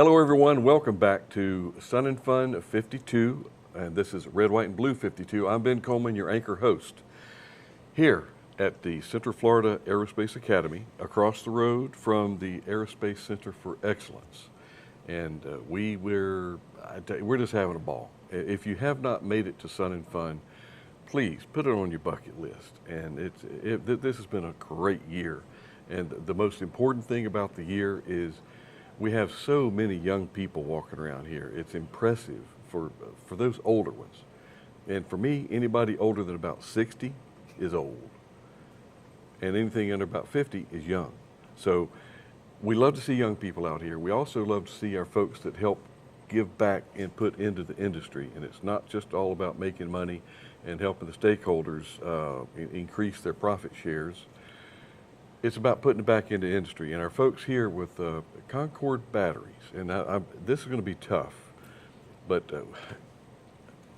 Hello everyone, welcome back to Sun and Fun 52, and this is Red, White, and Blue 52. I'm Ben Coleman, your anchor host, here at the Central Florida Aerospace Academy, across the road from the Aerospace Center for Excellence. And we're just having a ball. If you have not made it to Sun and Fun, please put it on your bucket list. And this has been a great year. And the most important thing about the year is we have so many young people walking around here. It's impressive for those older ones. And for me, anybody older than about 60 is old. And anything under about 50 is young. So we love to see young people out here. We also love to see our folks that help give back and put into the industry. And it's not just all about making money and helping the stakeholders increase their profit shares. It's about putting it back into industry. And our folks here with Concord Batteries, and this is going to be tough, but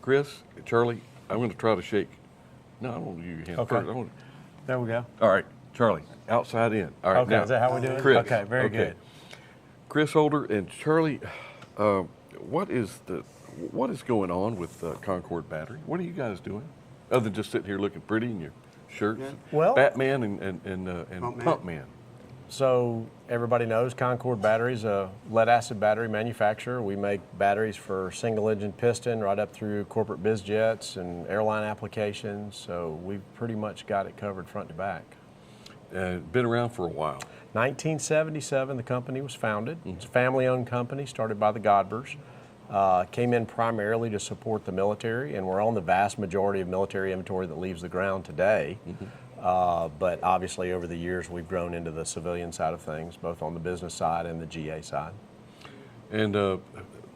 Chris, Charlie, I'm going to try to shake. No, I don't want to use your hand first. There we go. All right, Charlie, outside in. All right, okay, now, is that how we do it? Chris, okay, very good. Chris Holder and Charlie, what is going on with Concord Battery? What are you guys doing, other than just sitting here looking pretty in your shirts? Yeah. Well, Batman and Pump Man. So everybody knows Concord Battery's a lead acid battery manufacturer. We make batteries for single engine piston right up through corporate biz jets and airline applications. So we've pretty much got it covered front to back. Been around for a while. 1977, the company was founded. It's a family-owned company started by the Godbers. Came in primarily to support the military, and we're on the vast majority of military inventory that leaves the ground today. But obviously over the years we've grown into the civilian side of things, both on the business side and the GA side. And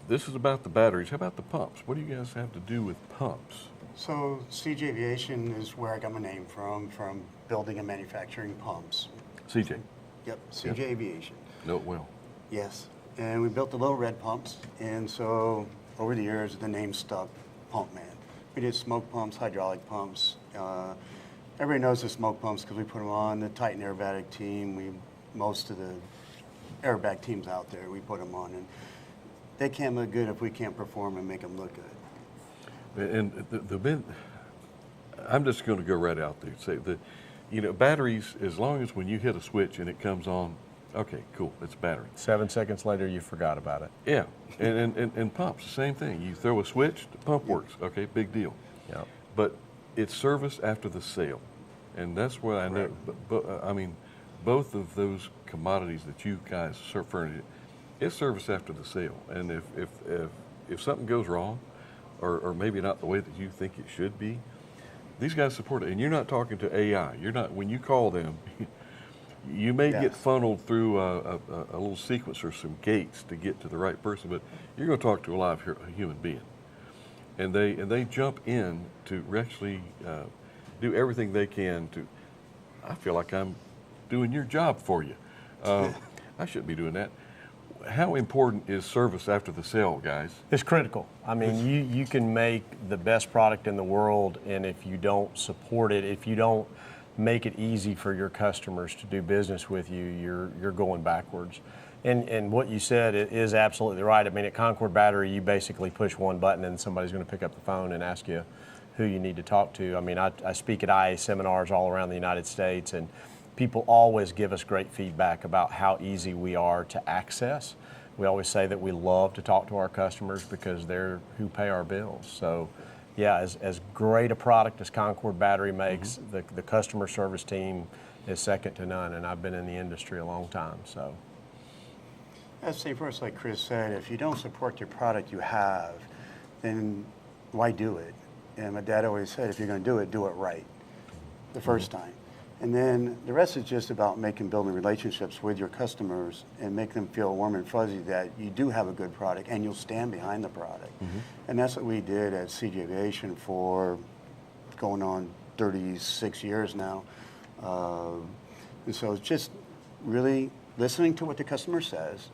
this is about the batteries. How about the pumps? What do you guys have to do with pumps? So CJ Aviation is where I got my name from building and manufacturing pumps. CJ? Yep, CJ Aviation. Know it well. Yes, and we built the little red pumps, and so over the years the name stuck, Pump Man. We did smoke pumps, hydraulic pumps. Everybody knows the smoke pumps because we put them on the Titan aerobatic team. Most of the aerobatic teams out there, we put them on, and they can't look good if we can't perform and make them look good. And I'm just going to go right out there and say that, batteries, as long as when you hit a switch and it comes on, okay, cool, it's a battery. 7 seconds later, you forgot about it. Yeah, and pumps, the same thing. You throw a switch, the pump works. Okay, big deal. Yeah. But it's service after the sale, and that's what I know. I mean, both of those commodities that you guys furnish, it's service after the sale. And if something goes wrong, or maybe not the way that you think it should be, these guys support it. And you're not talking to AI. You're not, when you call them, you may get funneled through a little sequence or some gates to get to the right person, but you're going to talk to a live human being. And they jump in to actually do everything they can to, I feel like I'm doing your job for you. I shouldn't be doing that. How important is service after the sale, guys? It's critical. I mean, you can make the best product in the world, and if you don't support it, if you don't make it easy for your customers to do business with you, you're going backwards. And what you said is absolutely right. I mean, at Concord Battery, you basically push one button and somebody's going to pick up the phone and ask you who you need to talk to. I mean, I speak at IA seminars all around the United States, and people always give us great feedback about how easy we are to access. We always say that we love to talk to our customers because they're who pay our bills. So, yeah, as great a product as Concord Battery makes, the customer service team is second to none, and I've been in the industry a long time, so. I'd say first, like Chris said, if you don't support your product you have, then why do it? And my dad always said, if you're going to do it right the first time. And then the rest is just about building relationships with your customers and make them feel warm and fuzzy that you do have a good product and you'll stand behind the product. And that's what we did at CJ Aviation for going on 36 years now. And so it's just really listening to what the customer says,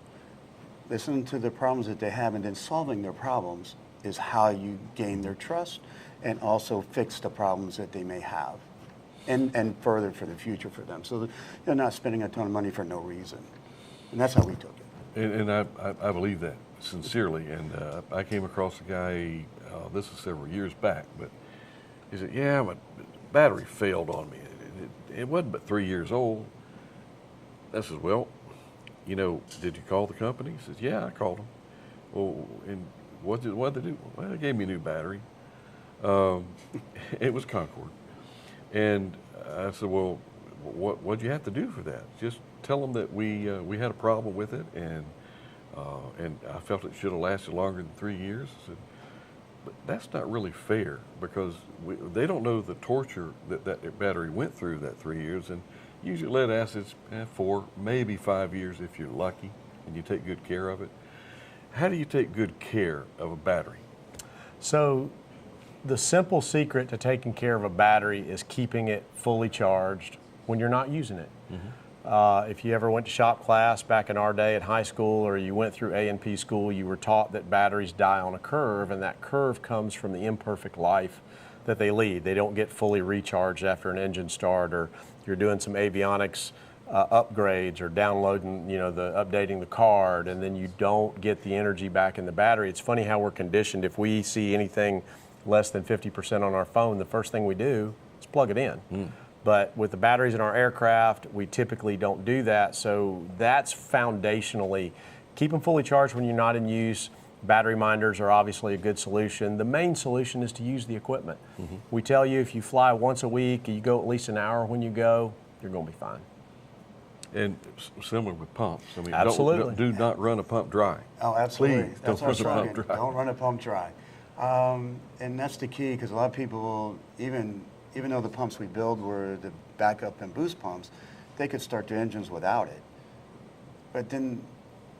listening to the problems that they have, and then solving their problems is how you gain their trust and also fix the problems that they may have. And further for the future for them. So they're not spending a ton of money for no reason. And that's how we took it. And I believe that sincerely. And I came across a guy, this is several years back, but he said, yeah, my battery failed on me. It wasn't but 3 years old. I said, well, you know, did you call the company? He says, yeah, I called them. Well, and what did they do? Well, they gave me a new battery. It was Concord. And I said, well, what'd you have to do for that? Just tell them that we had a problem with it, and I felt it should have lasted longer than 3 years. I said, but that's not really fair, because they don't know the torture that battery went through that 3 years. And usually lead acid's 4, maybe 5 years if you're lucky and you take good care of it. How do you take good care of a battery? So the simple secret to taking care of a battery is keeping it fully charged when you're not using it. If you ever went to shop class back in our day at high school, or you went through A&P school, you were taught that batteries die on a curve, and that curve comes from the imperfect life that they lead. They don't get fully recharged after an engine start, or you're doing some avionics upgrades, or downloading, updating the card, and then you don't get the energy back in the battery. It's funny how we're conditioned. If we see anything less than 50% on our phone, the first thing we do is plug it in. But with the batteries in our aircraft, we typically don't do that. So that's foundationally, keep them fully charged when you're not in use. Battery minders are obviously a good solution. The main solution is to use the equipment. We tell you, if you fly once a week, you go at least an hour when you go, you're going to be fine. And similar with pumps. I mean, Absolutely. do not run a pump dry. Oh, absolutely. Please, That's don't what run I'm a saying. pump dry. Don't run a pump dry. And that's the key, because a lot of people, even though the pumps we build were the backup and boost pumps, they could start their engines without it. But then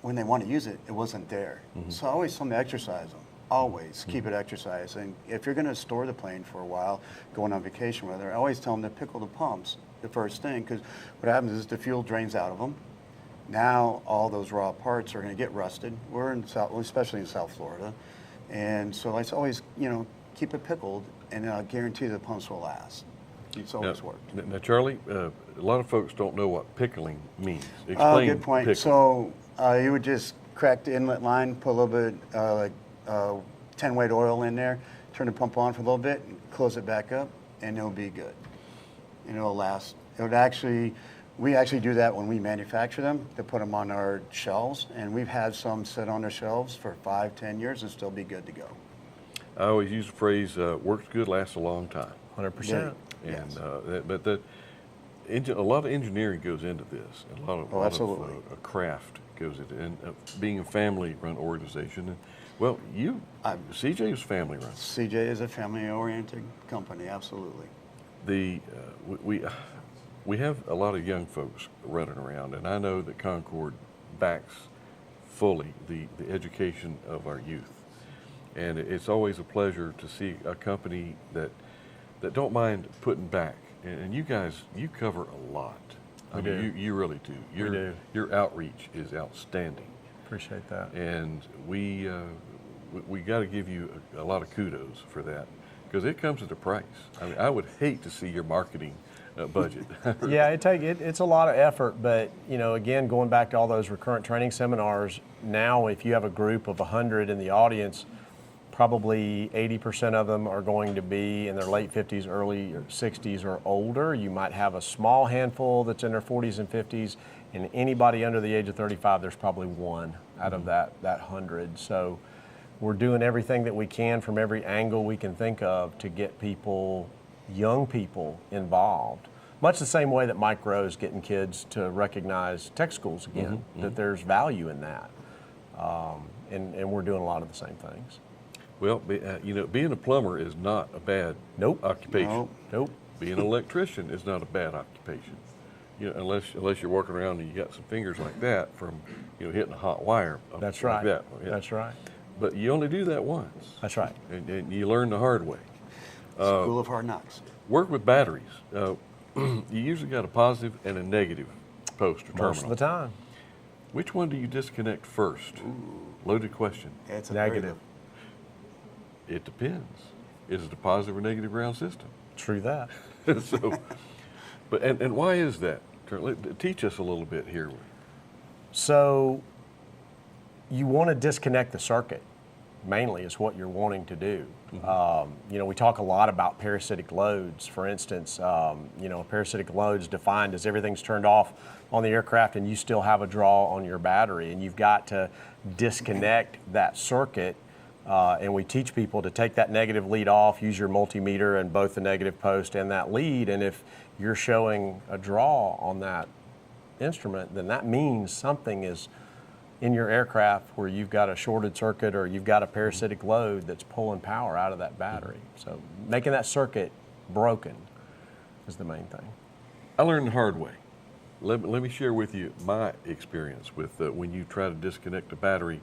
when they want to use it, it wasn't there. So I always tell them to exercise them. Always keep it exercised. And if you're going to store the plane for a while, going on vacation with her, I always tell them to pickle the pumps the first thing, because what happens is the fuel drains out of them. Now all those raw parts are going to get rusted. We're in especially in South Florida. And so I always, keep it pickled, and I'll guarantee the pumps will last. It's always worked. Now, Charlie, a lot of folks don't know what pickling means. Explain good point. pickling. So you would just crack the inlet line, put a little bit 10-weight oil in there, turn the pump on for a little bit, and close it back up, and it'll be good. And it'll last. We actually do that when we manufacture them, to put them on our shelves, and we've had some sit on our shelves for 5-10 years and still be good to go. I always use the phrase, works good, lasts a long time. 100%. Yes. And a lot of engineering goes into this. A lot of, absolutely. A craft goes into it. And being a family-run organization, and, well, CJ is family-run. CJ is a family-oriented company, absolutely. We have a lot of young folks running around, and I know that Concord backs fully the education of our youth. And it's always a pleasure to see a company that don't mind putting back. And you guys, you cover a lot. We do. You really do. We do. Your outreach is outstanding. Appreciate that. And we got to give you a lot of kudos for that, because it comes at a price. I mean, I would hate to see your marketing budget. Yeah, it's a lot of effort, but again, going back to all those recurrent training seminars, now if you have a group of 100 in the audience, probably 80% of them are going to be in their late 50s, early 60s, or older. You might have a small handful that's in their 40s and 50s, and anybody under the age of 35, there's probably one out of that 100. So we're doing everything that we can from every angle we can think of to get young people involved. Much the same way that Mike Rowe's getting kids to recognize tech schools again, that there's value in that. And we're doing a lot of the same things. Well, being a plumber is not a bad occupation. Nope. Being an electrician is not a bad occupation. Unless you're working around and you got some fingers like that from hitting a hot wire. That's like right. That. Yeah. That's right. But you only do that once. That's right. And you learn the hard way. School of hard knocks. Work with batteries. You usually got a positive and a negative post or terminal. Most of the time. Which one do you disconnect first? Loaded question. It's a Negative. It depends. Is it a positive or negative ground system? True that. So, and why is that? Teach us a little bit here. So you want to disconnect the circuit, mainly is what you're wanting to do. You know, we talk a lot about parasitic loads. For instance, you know, parasitic loads defined as everything's turned off on the aircraft and you still have a draw on your battery, and you've got to disconnect that circuit. And we teach people to take that negative lead off, use your multimeter and both the negative post and that lead, and if you're showing a draw on that instrument, then that means something is in your aircraft where you've got a shorted circuit or you've got a parasitic load that's pulling power out of that battery. So making that circuit broken is the main thing. I learned the hard way. Let me share with you my experience with when you try to disconnect a battery.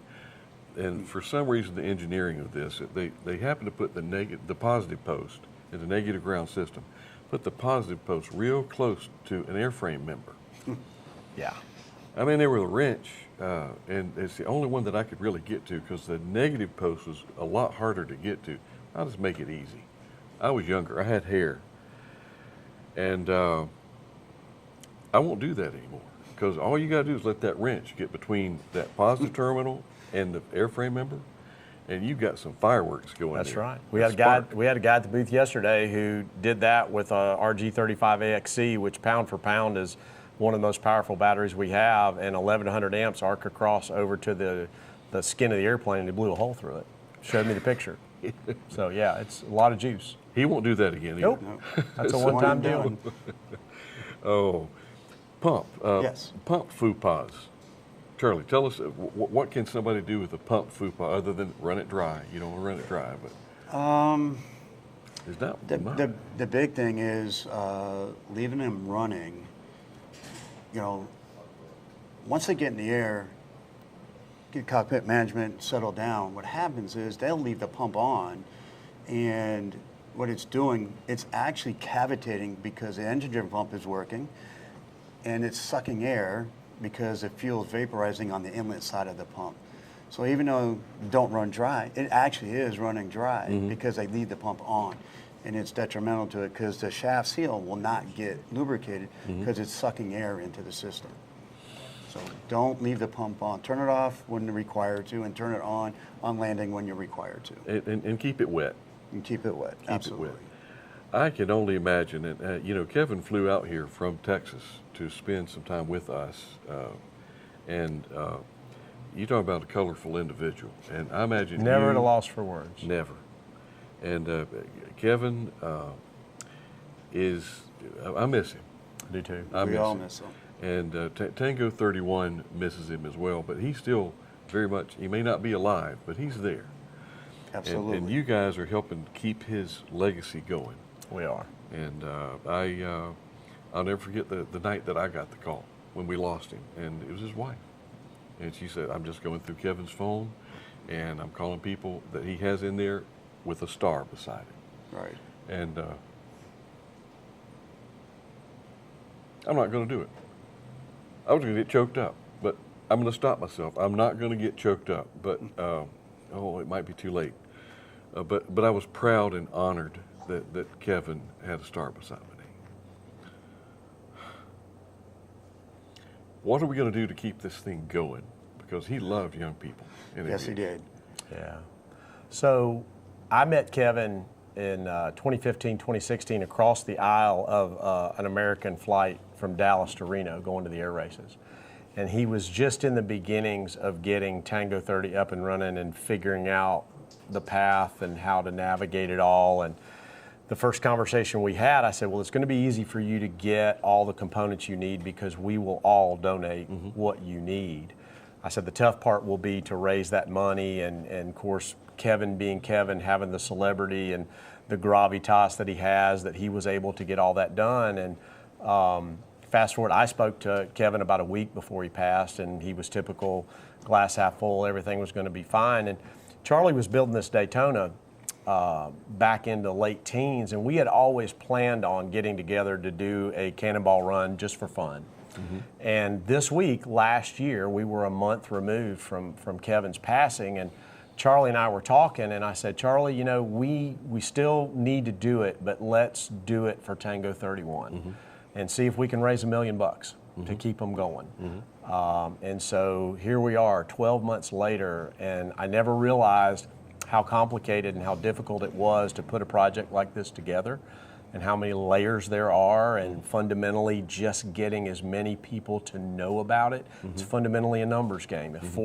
And for some reason, the engineering of this, they happen to put the positive post in the negative ground system, put the positive post real close to an airframe member. Yeah. I mean, they were a wrench, and it's the only one that I could really get to because the negative post was a lot harder to get to. I'll just make it easy. I was younger. I had hair. And I won't do that anymore because all you got to do is let that wrench get between that positive terminal and the airframe member, and you've got some fireworks going. That's there. right. We had a guy at the booth yesterday who did that with a RG35AXC, which pound for pound is one of the most powerful batteries we have, and 1100 amps arc across over to the skin of the airplane, and he blew a hole through it. Showed me the picture. So yeah, it's a lot of juice. He won't do that again either. Nope. That's a one-time deal. Oh, pump. Yes. Pump FUPAs. Charlie, tell us what can somebody do with a pump FUPA other than run it dry? You don't want to run it dry, but is that the big thing is leaving them running. You know, once they get in the air, get cockpit management settled down, what happens is they'll leave the pump on, and what it's doing, it's actually cavitating because the engine-driven pump is working, and it's sucking air because the fuel is vaporizing on the inlet side of the pump. So even though don't run dry, it actually is running dry because they leave the pump on. And it's detrimental to it because the shaft seal will not get lubricated because it's sucking air into the system. So don't leave the pump on. Turn it off when you're required to, and turn it on landing when you're required to. And keep it wet. And keep it wet. Absolutely. Keep it wet. I can only imagine it. You know, Kevin flew out here from Texas to spend some time with us, and you talk about a colorful individual, and I imagine Never at a loss for words. Never. And Kevin I miss him. I do too. We all miss him. And Tango 31 misses him as well, but he's still very much, he may not be alive, but he's there. Absolutely. And you guys are helping keep his legacy going. We are. And I'll never forget the night that I got the call when we lost him, and it was his wife. And she said, I'm just going through Kevin's phone, and I'm calling people that he has in there with a star beside it. Right. And I'm not going to do it. I was going to get choked up, but I'm going to stop myself. I'm not going to get choked up, but it might be too late. But I was proud and honored that Kevin had a star beside my name. What are we going to do to keep this thing going? Because he loved young people. Yes, he did. Yeah. So I met Kevin in 2015, 2016 across the aisle of an American flight from Dallas to Reno going to the air races. And he was just in the beginnings of getting Tango 30 up and running and figuring out the path and how to navigate it all. And the first conversation we had, I said, well, it's going to be easy for you to get all the components you need because we will all donate what you need. I said the tough part will be to raise that money, and of course, Kevin being Kevin, having the celebrity and the gravitas that he has, that he was able to get all that done. And fast forward, I spoke to Kevin about a week before he passed, and he was typical glass half full, everything was going to be fine. And Charlie was building this Daytona back into late teens, and we had always planned on getting together to do a cannonball run just for fun. And this week, last year, we were a month removed from Kevin's passing, and Charlie and I were talking, and I said, Charlie, you know, we still need to do it, but let's do it for Tango 31 and see if we can raise $1 million. to keep them going. And so here we are 12 months later, and I never realized how complicated and how difficult it was to put a project like this together, and how many layers there are, and fundamentally just getting as many people to know about it. It's fundamentally a numbers game. If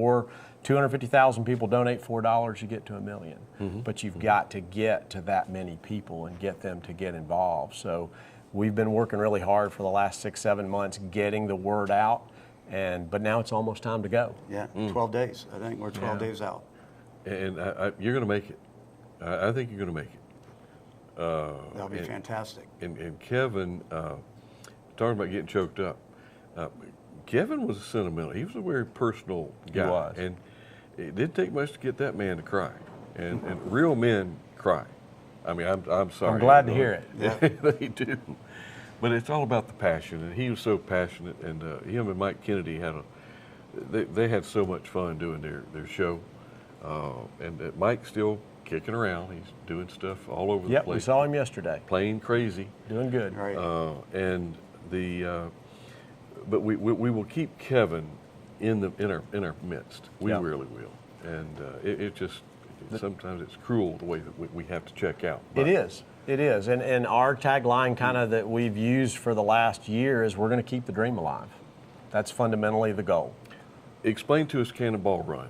250,000 people donate $4, you get to $1 million. But you've got to get to that many people and get them to get involved. So we've been working really hard for the last 6-7 months getting the word out, but now it's almost time to go. Yeah, 12 days. I think we're 12 days out. And you're going to make it. I think you're going to make it. That'll be fantastic. And Kevin, talking about getting choked up, Kevin was sentimental. He was a very personal guy. He was. And it didn't take much to get that man to cry. And real men cry. I mean, I'm sorry. I'm glad to hear it. Yeah. They do. But it's all about the passion. And he was so passionate. And him and Mike Kennedy they had so much fun doing their show. And Mike's still kicking around. He's doing stuff all over the Yep, place. we saw him yesterday. Playing crazy. Doing good. Right. But we will keep Kevin in our midst. We Yep. really will. And sometimes it's cruel the way that we have to check out. It is. It is. And our tagline kind of that we've used for the last year is we're going to keep the dream alive. That's fundamentally the goal. Explain to us Cannonball Run.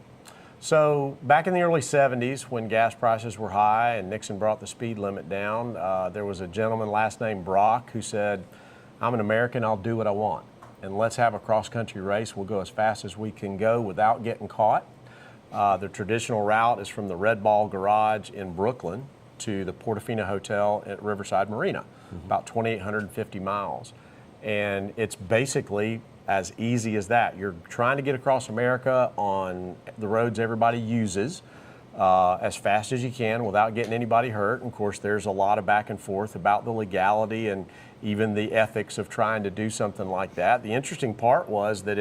So back in the early 70s, when gas prices were high and Nixon brought the speed limit down, there was a gentleman last name Brock who said, I'm an American, I'll do what I want. And let's have a cross-country race. We'll go as fast as we can go without getting caught. The traditional route is from the Red Ball Garage in Brooklyn to the Portofino Hotel at Riverside Marina, about 2,850 miles. And it's basically as easy as that. You're trying to get across America on the roads everybody uses as fast as you can without getting anybody hurt. And of course, there's a lot of back and forth about the legality and even the ethics of trying to do something like that. The interesting part was that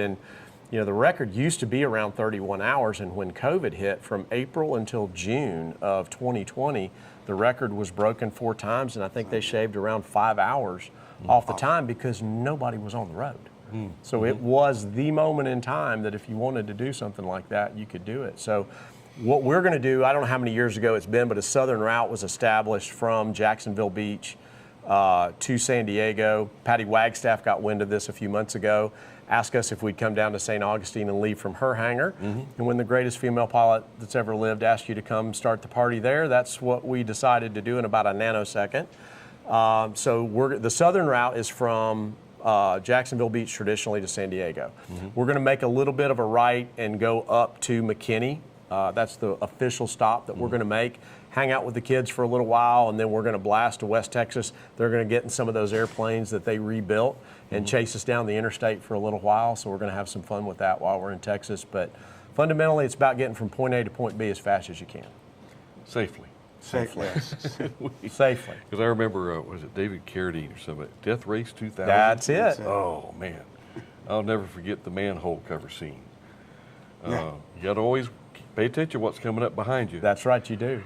the record used to be around 31 hours, and when COVID hit, from April until June of 2020, the record was broken 4 times, and I think they shaved around 5 hours off the time because nobody was on the road. So it was the moment in time that if you wanted to do something like that, you could do it. So what we're going to do, I don't know how many years ago it's been, but a southern route was established from Jacksonville Beach to San Diego. Patty Wagstaff got wind of this a few months ago, asked us if we'd come down to St. Augustine and leave from her hangar. And when the greatest female pilot that's ever lived asked you to come start the party there, that's what we decided to do in about a nanosecond. So the southern route is from Jacksonville Beach traditionally to San Diego. We're going to make a little bit of a right and go up to McKinney. That's the official stop that we're going to make. Hang out with the kids for a little while, and then we're going to blast to West Texas. They're going to get in some of those airplanes that they rebuilt and chase us down the interstate for a little while. So we're going to have some fun with that while we're in Texas. But fundamentally, it's about getting from point A to point B as fast as you can. Safely. Safely. Yes. Safely. Because I remember, was it David Carradine or something? Death Race 2000? That's it. Oh, man. I'll never forget the manhole cover scene. Yeah. You got to always pay attention to what's coming up behind you. That's right, you do.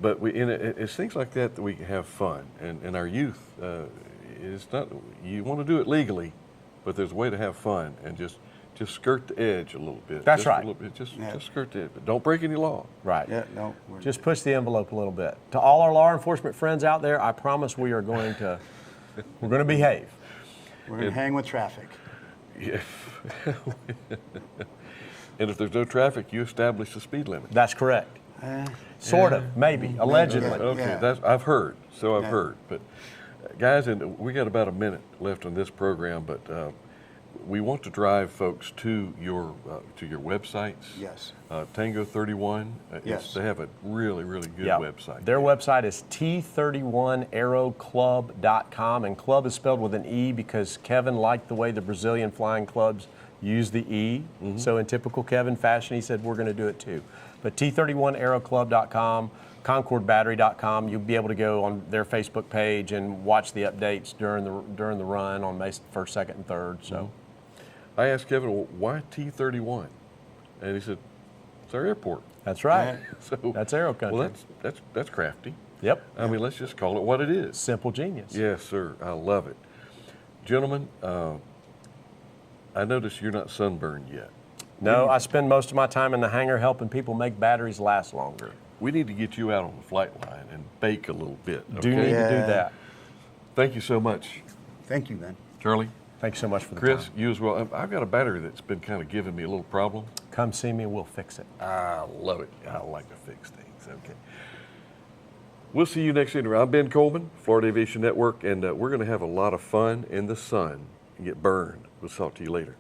But it's things like that we can have fun. And our youth, it's not, you want to do it legally, but there's a way to have fun and just skirt the edge a little bit. That's just right. A little bit, just skirt the edge, but don't break any law. Right. Yeah, no. Just push the envelope a little bit. To all our law enforcement friends out there, I promise we're going to behave. We're going to hang with traffic. Yeah. And if there's no traffic, you establish the speed limit. That's correct. Sort of, maybe, allegedly. Okay, Yeah. I've heard. So I've Yeah. heard. But guys, and we got about a minute left on this program, but we want to drive folks to your websites. Yes. Tango 31. Yes. They have a really, really good Yeah. website. Their website is t31aeroclub.com, and club is spelled with an E because Kevin liked the way the Brazilian flying clubs use the E. So in typical Kevin fashion, he said, we're going to do it too. But t31aeroclub.com, concordbattery.com, you'll be able to go on their Facebook page and watch the updates during the run on May 1st, 2nd, and 3rd. So I asked Kevin, well, why T31? And he said, it's our airport. that's right. So That's Aero Country. Well, that's crafty. Yep. I mean, let's just call it what it is. Simple genius. Yes, sir. I love it. Gentlemen, I notice you're not sunburned yet. No, I spend most of my time in the hangar helping people make batteries last longer. We need to get you out on the flight line and bake a little bit. Do okay? need to do Yeah. that. Thank you so much, Thank you, man. Charlie. Thanks so much for the Chris, time. you as well. I've got a battery that's been kind of giving me a little problem. Come see me, we'll fix it. I love it. I like to fix things. Okay. We'll see you next interview. I'm Ben Coleman, Florida Aviation Network, and we're going to have a lot of fun in the sun and get burned. We'll talk to you later.